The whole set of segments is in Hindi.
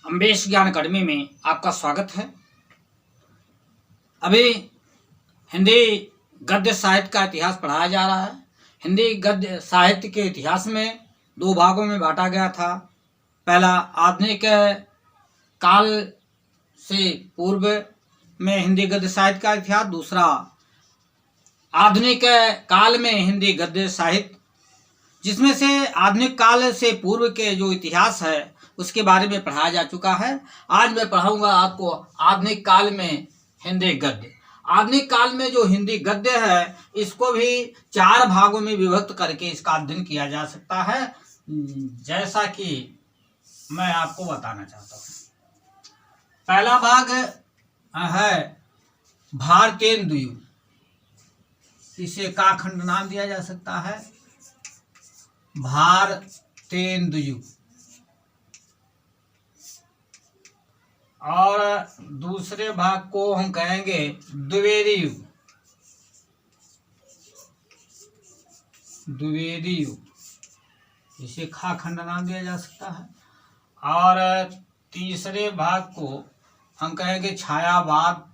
अम्बेश ज्ञान अकादमी में आपका स्वागत है। अभी हिंदी गद्य साहित्य का इतिहास पढ़ाया जा रहा है। हिंदी गद्य साहित्य के इतिहास में दो भागों में बांटा गया था। पहला आधुनिक काल से पूर्व में हिंदी गद्य साहित्य का इतिहास, दूसरा आधुनिक काल में हिंदी गद्य साहित्य, जिसमें से आधुनिक काल से पूर्व के जो इतिहास है उसके बारे में पढ़ाया जा चुका है। आज मैं पढ़ाऊंगा आपको आधुनिक काल में हिंदी गद्य। आधुनिक काल में जो हिंदी गद्य है इसको भी चार भागों में विभक्त करके इसका अध्ययन किया जा सकता है, जैसा कि मैं आपको बताना चाहता हूँ। पहला भाग है भारतेंदु युग, इसे काखंड नाम दिया जा सकता है, भारतेंदु युग। और दूसरे भाग को हम कहेंगे द्विवेदी युग, द्विवेदी युग, इसे खाखंड नाम दिया जा सकता है। और तीसरे भाग को हम कहेंगे छायावाद,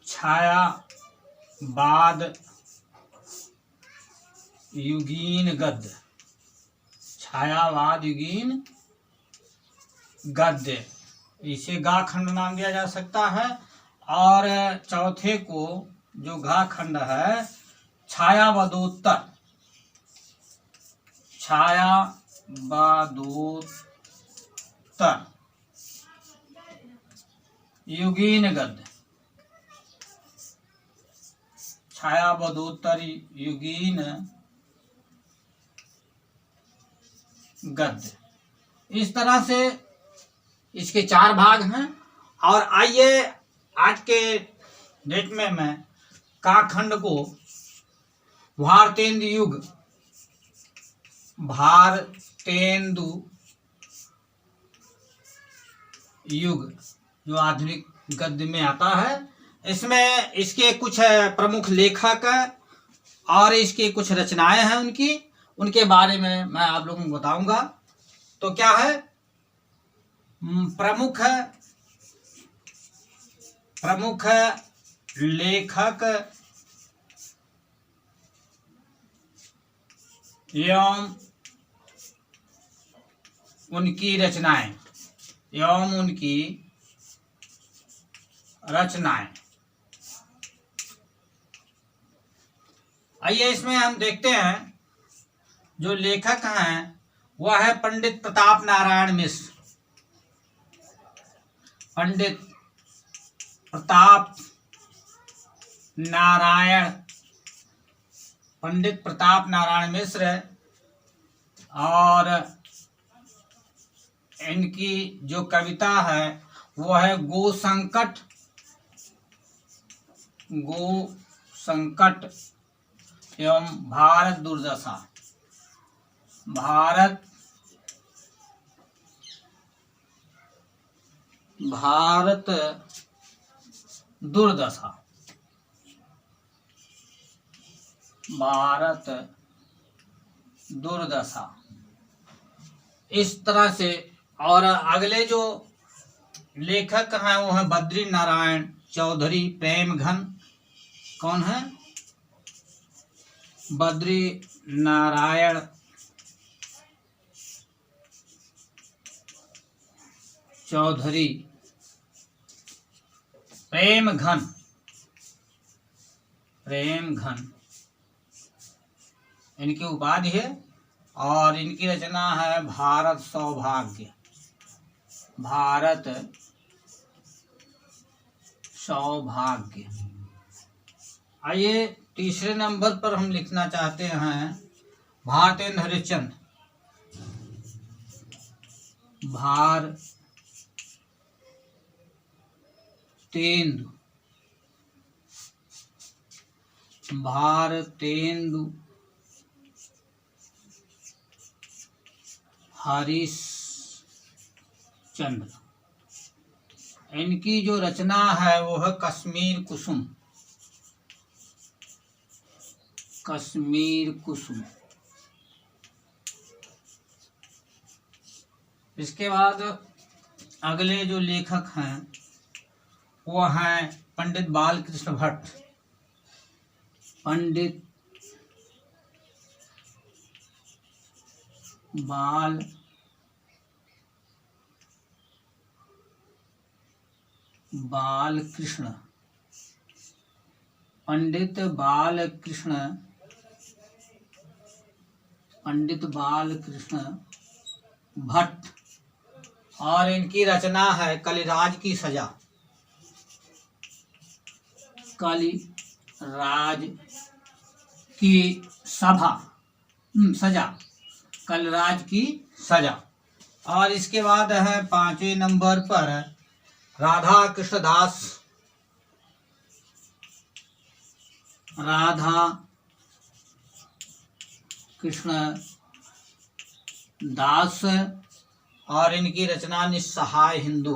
छायावाद युगीन गद्य, छायावाद युगीन गद्य, इसे गा खंड नाम दिया जा सकता है। और चौथे को जो घा खंड है छायावादोत्तर, छायावादोत्तर युगीन गद्य, छायावादोत्तर युगीन गद्य। इस तरह से इसके चार भाग हैं। और आइए आज के डेट में मैं काखंड को भारतेंदु युग, भारतेंदु युग जो आधुनिक गद्य में आता है, इसमें इसके कुछ प्रमुख लेखक और इसकी कुछ रचनाएं हैं उनके बारे में मैं आप लोगों को बताऊंगा। तो क्या है प्रमुख लेखक एवं उनकी रचनाएं, आइए इसमें हम देखते हैं जो लेखक हैं वह है पंडित प्रताप नारायण मिश्र। पंडित प्रताप नारायण मिश्र। और इनकी जो कविता है वो है गो संकट एवं भारत दुर्दशा, भारत दुर्दशा, भारत दुर्दशा, इस तरह से। और अगले जो लेखक हैं वो है बद्री नारायण चौधरी प्रेमघन। कौन है? बद्री नारायण चौधरी प्रेमघन, इनकी उपाधि है। और इनकी रचना है भारत सौभाग्य, आइए तीसरे नंबर पर हम लिखना चाहते हैं भारतेंदु हरिश्चंद्र, भारतेंदु हरिश्चंद्र। इनकी जो रचना है वो है कश्मीर कुसुम। इसके बाद अगले जो लेखक हैं वो हैं पंडित बालकृष्ण भट्ट। पंडित बालकृष्ण भट्ट, और इनकी रचना है कलिराज की सजा। कलिराज की सजा। और इसके बाद है 5वें नंबर पर राधा कृष्ण दास, और इनकी रचना निस्सहाय हिंदू।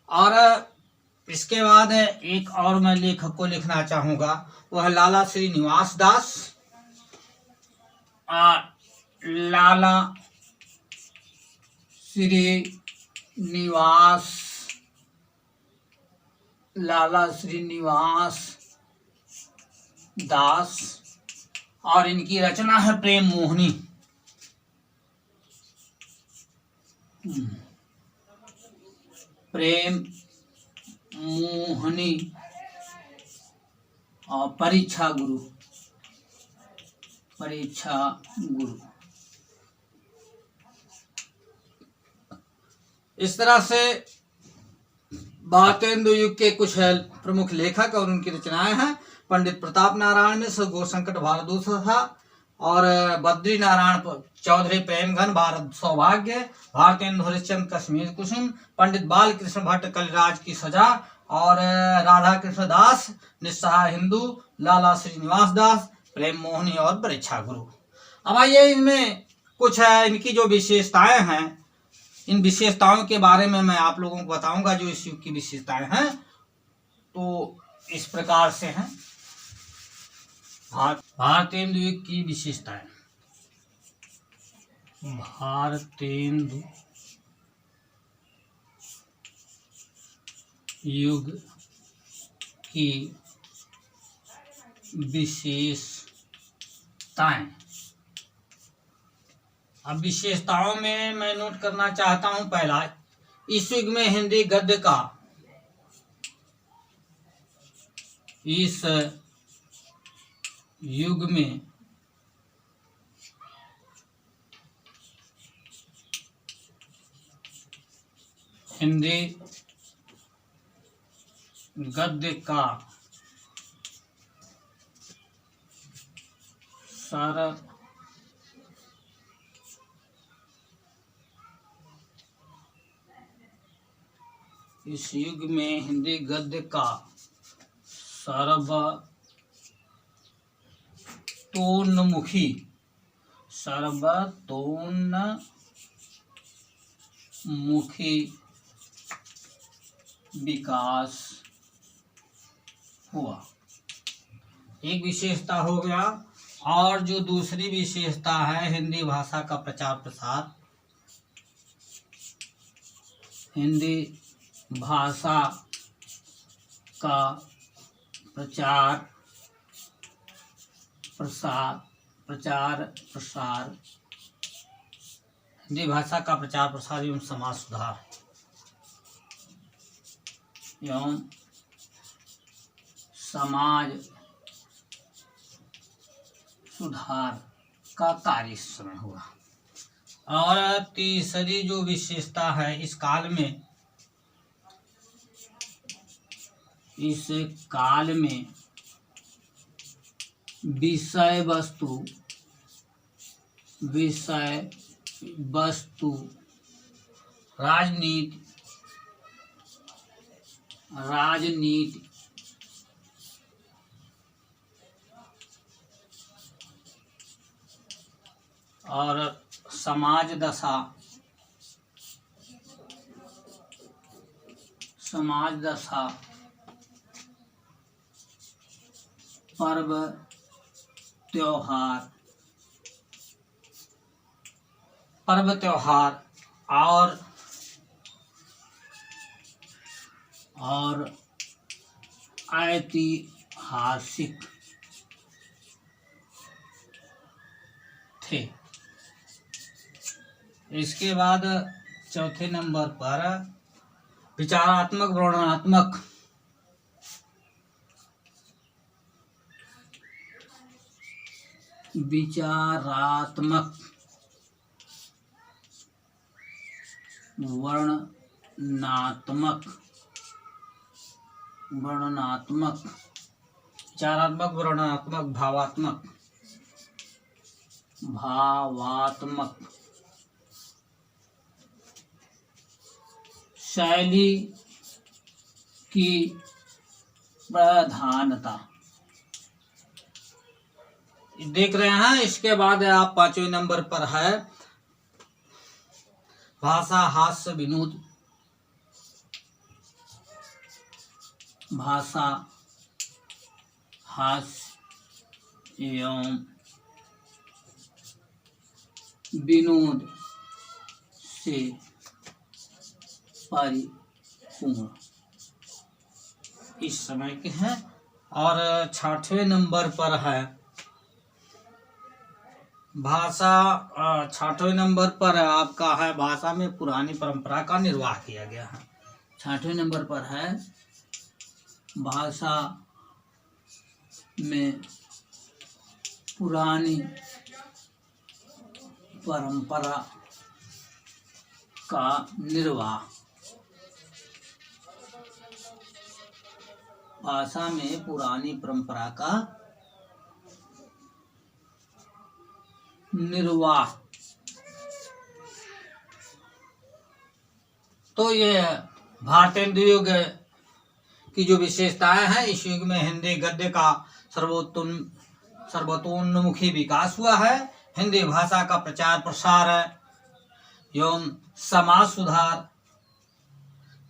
और इसके बाद एक और मैं लेखक को लिखना चाहूँगा, वह लाला श्रीनिवास दास। लाला श्रीनिवास दास, और इनकी रचना है प्रेम मोहिनी। और परीक्षा गुरु। इस तरह से भारतेंदु युग के कुछ प्रमुख लेखक और उनकी रचनाएं हैं। पंडित प्रताप नारायण मिश्र गौरशंकर भारतभूषण था, और बद्री नारायण चौधरी प्रेमघन भारत सौभाग्य, भारतेंदु हरिश्चंद्र कश्मीर कुसुम, पंडित बालकृष्ण भट्ट कलिराज की सजा, और राधा कृष्ण दास निस्सहाय हिंदू, लाला श्रीनिवास दास प्रेम मोहिनी और परीक्षा गुरु। अब आइए इनमें कुछ इनकी जो विशेषताएं हैं, इन विशेषताओं के बारे में मैं आप लोगों को बताऊंगा जो इस युग की विशेषताएं हैं। तो इस प्रकार से हैं भारतेंदु युग की विशेषताएं। भारतेंदु युग की विशेषताएं। अब विशेषताओं में मैं नोट करना चाहता हूं, पहला, इस युग में हिंदी गद्य का हिंदी गद्य का इस युग में हिंदी गद्य का सर्वतोन्मुखी विकास हुआ, एक विशेषता हो गया। और जो दूसरी विशेषता है हिंदी भाषा का प्रचार प्रसार। हिंदी भाषा का प्रचार प्रसार हिंदी भाषा का प्रचार प्रसार एवं समाज सुधार का कार्य इस समय हुआ। और तीसरी जो विशेषता है, इस काल में विषय वस्तु राजनीति और समाज दशा समाज दशा, पर्व त्योहार, और ऐतिहासिक थे। इसके बाद चौथे नंबर पर विचारात्मक वर्णनात्मक, वर्णनात्मक, भावात्मक शैली की प्रधानता देख रहे हैं। इसके बाद आप पांचवें नंबर पर है भाषा, हास्य, विनोद, भाषा, हास्य एवं विनोद से परिपूर्ण इस समय के हैं। और छठवें नंबर पर है भाषा। छठवें नंबर पर आपका है भाषा में पुरानी परंपरा का निर्वाह किया गया है। छठवें नंबर पर है भाषा में पुरानी परंपरा का निर्वाह। भाषा में पुरानी परंपरा का निर्वाह। तो ये भारतेंदु युग की जो विशेषताएं हैं, इस युग में हिंदी गद्य का सर्वतोन्मुखी विकास हुआ है। हिंदी भाषा का प्रचार प्रसार एवं समाज सुधार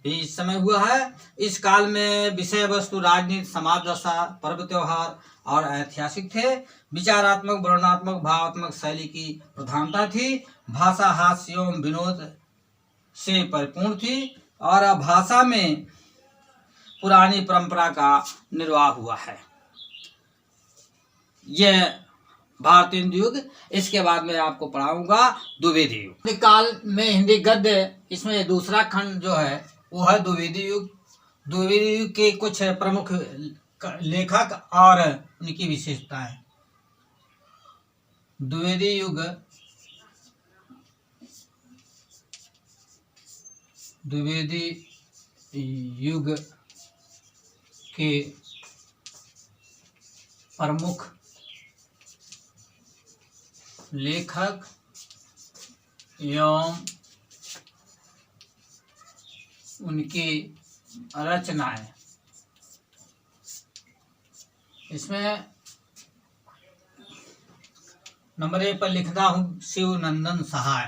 भी इस समय हुआ है। इस काल में विषय वस्तु राजनीति, समाज दशा, पर्व त्योहार और ऐतिहासिक थे। विचारात्मक, वर्णनात्मक, भावात्मक शैली की प्रधानता थी। भाषा हास्य एवं विनोद से परिपूर्ण थी और भाषा में पुरानी परंपरा का निर्वाह हुआ है। यह भारतेंदु युग। इसके बाद में आपको पढ़ाऊंगा द्विवेदी युग। काल में हिंदी गद्य, इसमें दूसरा खंड जो है वो है द्विवेदी युग। द्विवेदी युग के कुछ प्रमुख लेखक और उनकी विशेषताएं। द्विवेदी युग के प्रमुख लेखक एवं उनकी रचनाएं। इसमें नंबर 1 पर लिखता हूं शिवनंदन सहाय।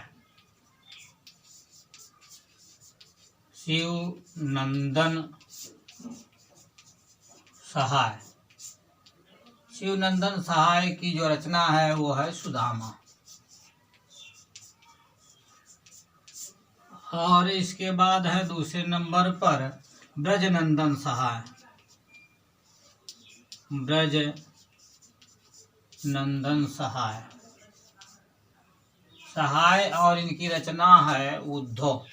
शिवनंदन सहाय की जो रचना है वो है सुदामा। और इसके बाद है दूसरे नंबर पर ब्रजनंदन सहाय। सहाय और इनकी रचना है उद्धव।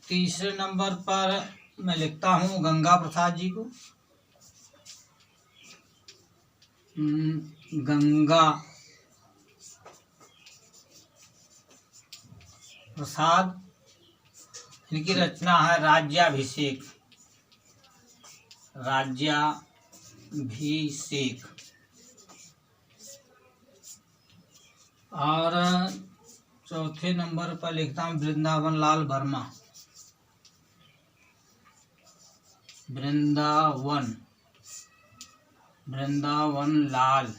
तीसरे नंबर पर मैं लिखता हूं गंगा प्रसाद जी को। गंगा प्रसाद, इनकी रचना है राज्याभिषेक। और चौथे नंबर पर लिखता हूँ वृंदावन लाल वर्मा। वृंदावन लाल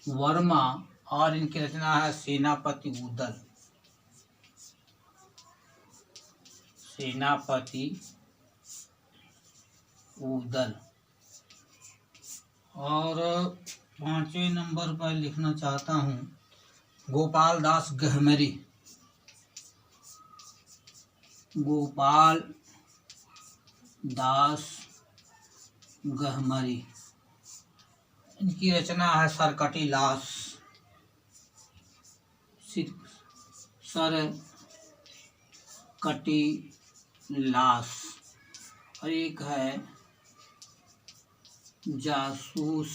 वर्मा और इनकी रचना है सेनापति उदल। सेनापति ऊदल। और 5वें नंबर पर लिखना चाहता हूँ गोपाल दास गहमरी। गोपाल दास गहमरी, इनकी रचना है सरकटी लाश। सरकटी लाश। और एक है जासूस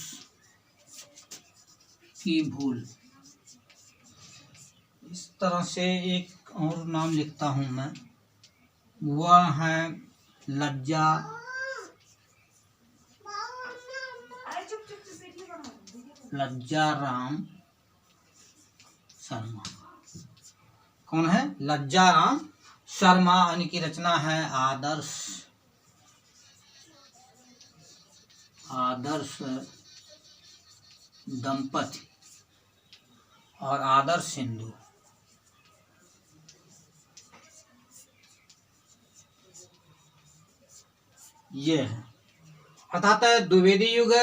की भूल। इस तरह से एक और नाम लिखता हूँ मैं, वह है लज्जा राम शर्मा। कौन है? लज्जा राम शर्मा। इनकी रचना है आदर्श दंपति और आदर्श हिंदू। ये है। अर्थात द्विवेदी युग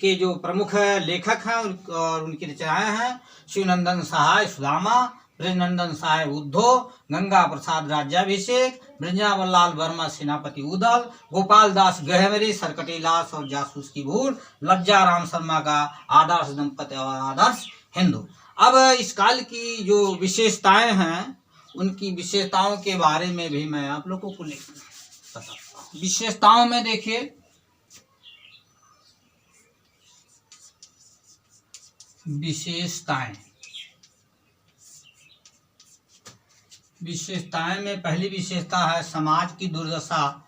के जो प्रमुख लेखक हैं और उनकी रचनाएं हैं शिवनंदन सहाय सुदामा, ब्रजनंदन सहाय उद्धव, गंगा प्रसाद राज्याभिषेक, बृंदावन लाल वर्मा सेनापति उदल, गोपाल दास गहमरी सरकटी लाश और जासूस की भूल, लज्जा राम शर्मा का आदर्श दंपति और आदर्श हिंदू। अब इस काल की जो विशेषताएं हैं उनकी विशेषताओं के बारे में भी मैं आप लोगों को बताता हूँ। विशेषताओं में देखिए, विशेषताएं में पहली विशेषता है समाज की दुर्दशा।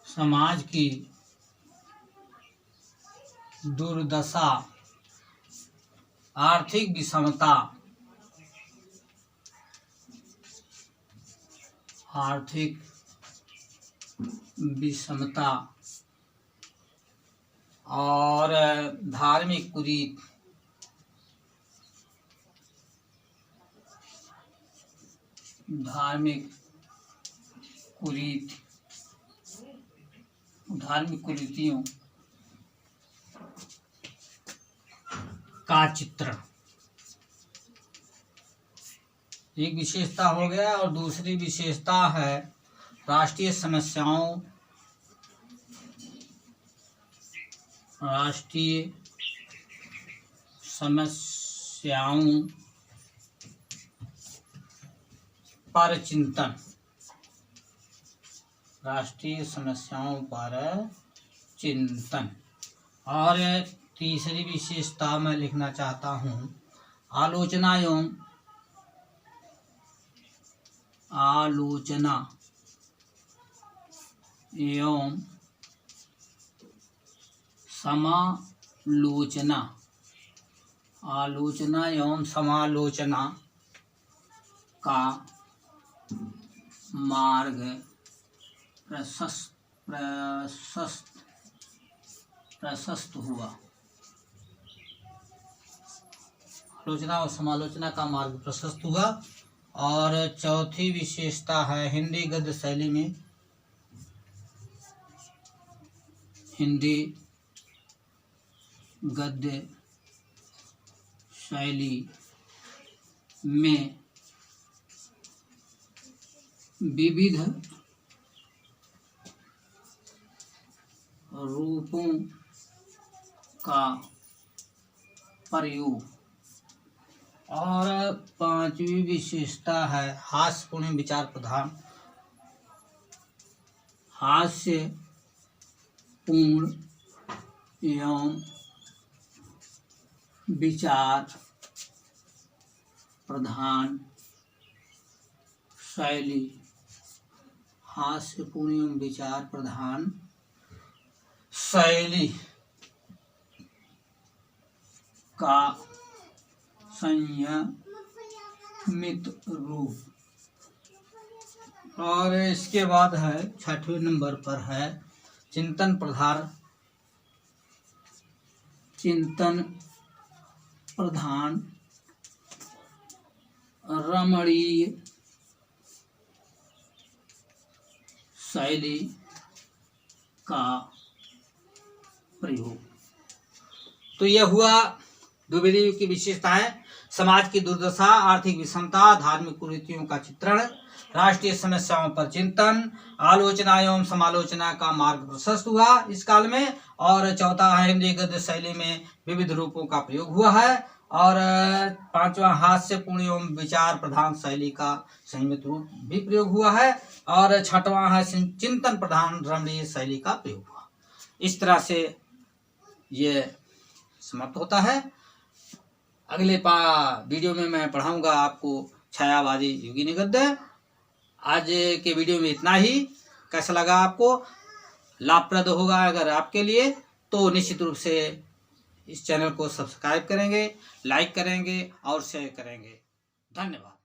समाज की दुर्दशा, आर्थिक विषमता, और धार्मिक कुरीति। धार्मिक कुरीतियों का चित्रण एक विशेषता हो गया। और दूसरी विशेषता है राष्ट्रीय समस्याओं पर चिंतन। राष्ट्रीय समस्याओं पर चिंतन। और तीसरी विशेषता मैं लिखना चाहता हूँ आलोचना एवं समालोचना का मार्ग प्रशस्त हुआ। आलोचना और समालोचना का मार्ग प्रशस्त हुआ। और चौथी विशेषता है हिंदी गद्य शैली में, विविध रूपों का प्रयोग। और पांचवी विशेषता है हास्यपूर्ण विचार प्रधान। हास्यपूर्ण एवं विचार प्रधान शैली। हास्यपूर्ण एवं विचार प्रधान शैली का संयमित रूप। और इसके बाद है 6वें नंबर पर है चिंतन प्रधान रमणीय शैली का प्रयोग। तो यह हुआ द्विवेदी युग की विशेषताएं। समाज की दुर्दशा, आर्थिक विषमता, धार्मिक कुरीतियों का चित्रण, राष्ट्रीय समस्याओं पर चिंतन, आलोचना एवं समालोचना का मार्ग प्रशस्त हुआ इस काल में। और चौथा है हिंदी गद्य शैली में विविध रूपों का प्रयोग हुआ है। और पांचवा हास्यपूर्ण एवं विचार प्रधान शैली का संयमित रूप भी प्रयोग हुआ है। और छठवां है चिंतन प्रधान रमणीय शैली का प्रयोग हुआ। इस तरह से ये समाप्त होता है। अगले वीडियो में मैं पढ़ाऊंगा आपको छायावादी योगिनी गद्य। आज के वीडियो में इतना ही। कैसा लगा आपको? लाभप्रद होगा अगर आपके लिए तो निश्चित रूप से इस चैनल को सब्सक्राइब करेंगे, लाइक करेंगे और शेयर करेंगे। धन्यवाद।